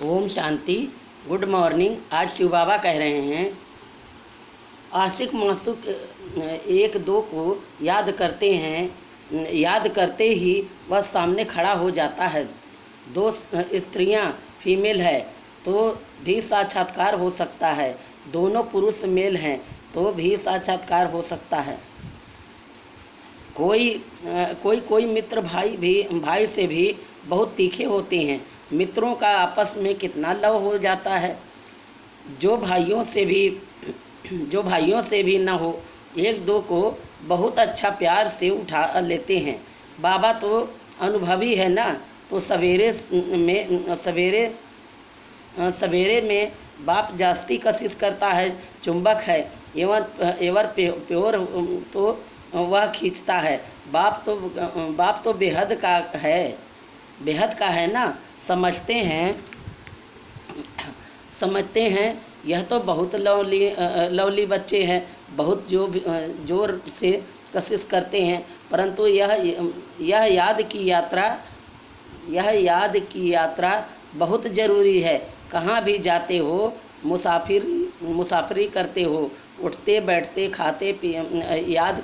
Om Shanti. Good morning. आज शिव बाबा कह रहे हैं, आशिक मासूक एक दो को याद करते हैं, याद करते ही वह सामने खड़ा हो जाता है। दो स्त्रियां फीमेल है तो भी साक्षात्कार हो सकता है, दोनों पुरुष मेल हैं तो भी साक्षात्कार हो सकता है। कोई मित्र भाई से भी बहुत तीखे होते हैं। मित्रों का आपस में कितना लव हो जाता है। जो भाइयों से भी न हो, एक दो को बहुत अच्छा प्यार से उठा लेते हैं। बाबा तो अनुभवी है ना, तो सवेरे में बाप जास्ती कशिश करता है। चुंबक है एवर प्योर तो वह खींचता है। बाप तो बेहद का है ना। समझते हैं यह तो बहुत लवली बच्चे हैं, बहुत जोर से कशिश करते हैं, परंतु यह याद की यात्रा बहुत ज़रूरी है। कहाँ भी जाते हो, मुसाफिरी करते हो, उठते बैठते खाते याद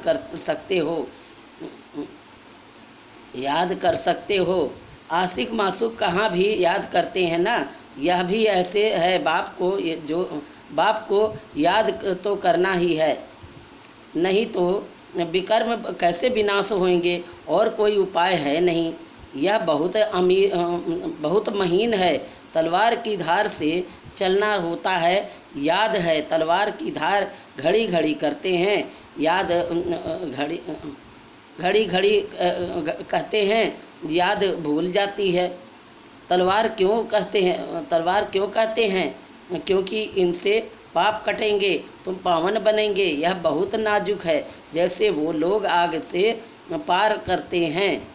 कर सकते हो। आशिक मासूक कहाँ भी याद करते हैं ना। यह भी ऐसे है, बाप को याद तो करना ही है, नहीं तो विकर्म कैसे विनाश होंगे, और कोई उपाय है नहीं। यह बहुत महीन है, तलवार की धार से चलना होता है। याद है तलवार की धार घड़ी घड़ी करते हैं, याद घड़ी कहते हैं, याद भूल जाती है। तलवार क्यों कहते हैं? क्योंकि इनसे पाप कटेंगे, तुम पावन बनेंगे। यह बहुत नाजुक है, जैसे वो लोग आग से पार करते हैं।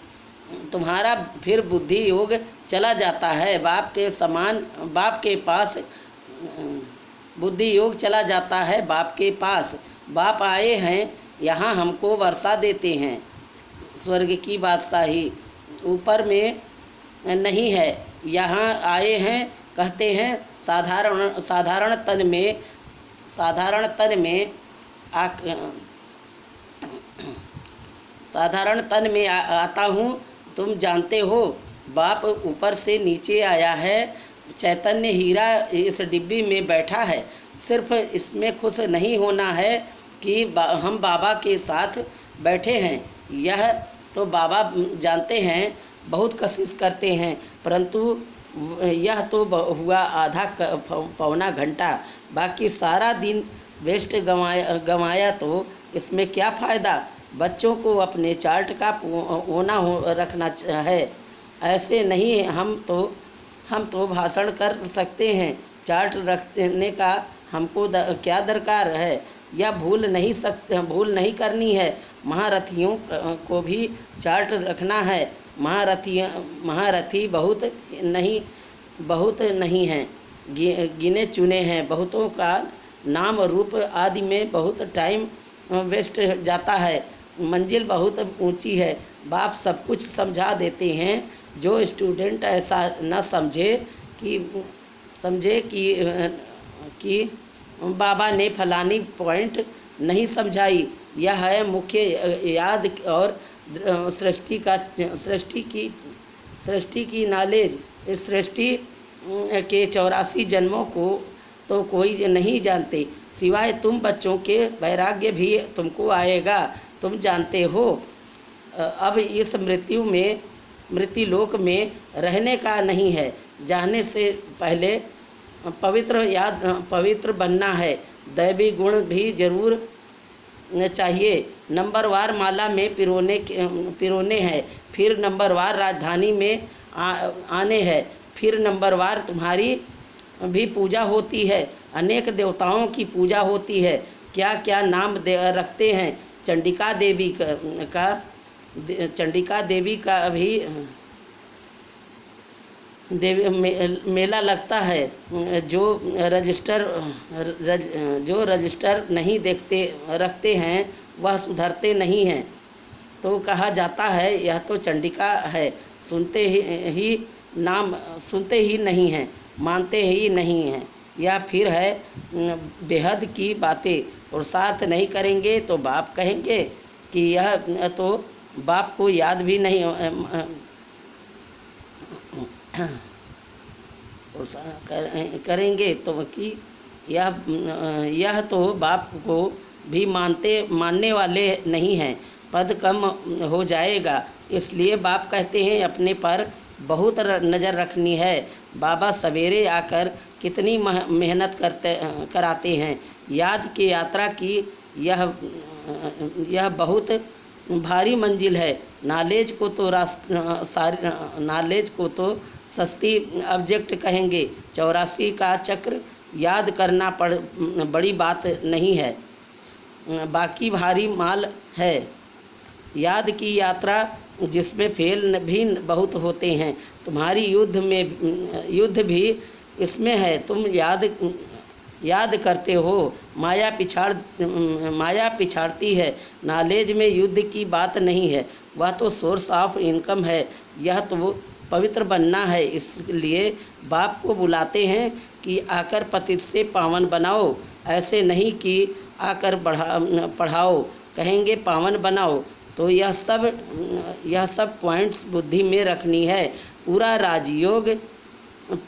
तुम्हारा फिर बुद्धि योग चला जाता है, बाप के पास बुद्धि योग चला जाता है बाप के पास। बाप आए हैं यहाँ हमको वर्षा देते हैं। स्वर्ग की बादशाही ऊपर में नहीं है, यहाँ आए हैं कहते हैं। साधारण तन में आता हूँ। तुम जानते हो, बाप ऊपर से नीचे आया है। चैतन्य हीरा इस डिब्बी में बैठा है। सिर्फ इसमें खुश नहीं होना है कि हम बाबा के साथ बैठे हैं। यह तो बाबा जानते हैं, बहुत कोशिश करते हैं, परंतु यह तो हुआ आधा पौना घंटा, बाकी सारा दिन वेस्ट गंवाया तो इसमें क्या फ़ायदा। बच्चों को अपने चार्ट का ओना रखना है। ऐसे नहीं हम तो भाषण कर सकते हैं, चार्ट रखने का हमको क्या दरकार है। यह भूल नहीं करनी है। महारथियों को भी चार्ट रखना है। महारथी बहुत नहीं हैं, गिने चुने हैं। बहुतों का नाम रूप आदि में बहुत टाइम वेस्ट जाता है। मंजिल बहुत ऊंची है। बाप सब कुछ समझा देते हैं। जो स्टूडेंट ऐसा न समझे कि बाबा ने फलानी पॉइंट नहीं समझाई, यह है मुख्य याद और सृष्टि की नॉलेज। इस सृष्टि के 84 जन्मों को तो कोई नहीं जानते, सिवाय तुम बच्चों के। वैराग्य भी तुमको आएगा, तुम जानते हो। अब इस मृत्युलोक में रहने का नहीं है। जाने से पहले पवित्र बनना है। दैवी गुण भी जरूर चाहिए। नंबरवार माला में पिरोने हैं, फिर नंबरवार राजधानी में आने हैं, फिर नंबरवार तुम्हारी भी पूजा होती है। अनेक देवताओं की पूजा होती है। क्या क्या नाम रखते हैं। चंडिका देवी का भी मेला लगता है। जो रजिस्टर नहीं रखते हैं, वह सुधरते नहीं हैं। तो कहा जाता है यह तो चंडिका है, सुनते ही नहीं हैं। मानते ही नहीं हैं। या फिर है बेहद की बातें, पुरुषार्थ नहीं करेंगे तो बाप कहेंगे कि यह तो बाप को याद भी नहीं करेंगे तो कि यह तो बाप को भी मानने वाले नहीं हैं, पद कम हो जाएगा। इसलिए बाप कहते हैं अपने पर बहुत नज़र रखनी है। बाबा सवेरे आकर कितनी मेहनत कराते हैं। याद की यात्रा की यह बहुत भारी मंजिल है। नॉलेज को तो सस्ती ऑब्जेक्ट कहेंगे। 84 का चक्र याद करना बड़ी बात नहीं है, बाकी भारी माल है। याद की यात्रा जिसमें फेल भी बहुत होते हैं। तुम्हारी युद्ध भी इसमें है। तुम याद करते हो, माया पिछाड़ती है। नॉलेज में युद्ध की बात नहीं है, वह तो सोर्स ऑफ इनकम है। यह तो पवित्र बनना है। इसलिए बाप को बुलाते हैं कि आकर पतित से पावन बनाओ, ऐसे नहीं कि आकर पढ़ाओ। कहेंगे पावन बनाओ तो यह सब पॉइंट्स बुद्धि में रखनी है।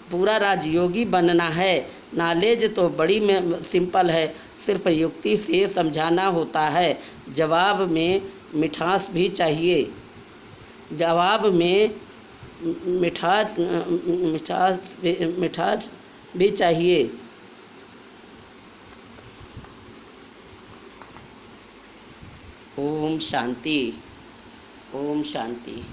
पूरा राजयोगी बनना है। नॉलेज तो बड़ी सिंपल है, सिर्फ युक्ति से समझाना होता है। जवाब में मिठास भी चाहिए। मिठास भी चाहिए। ओम शांति। ओम शांति।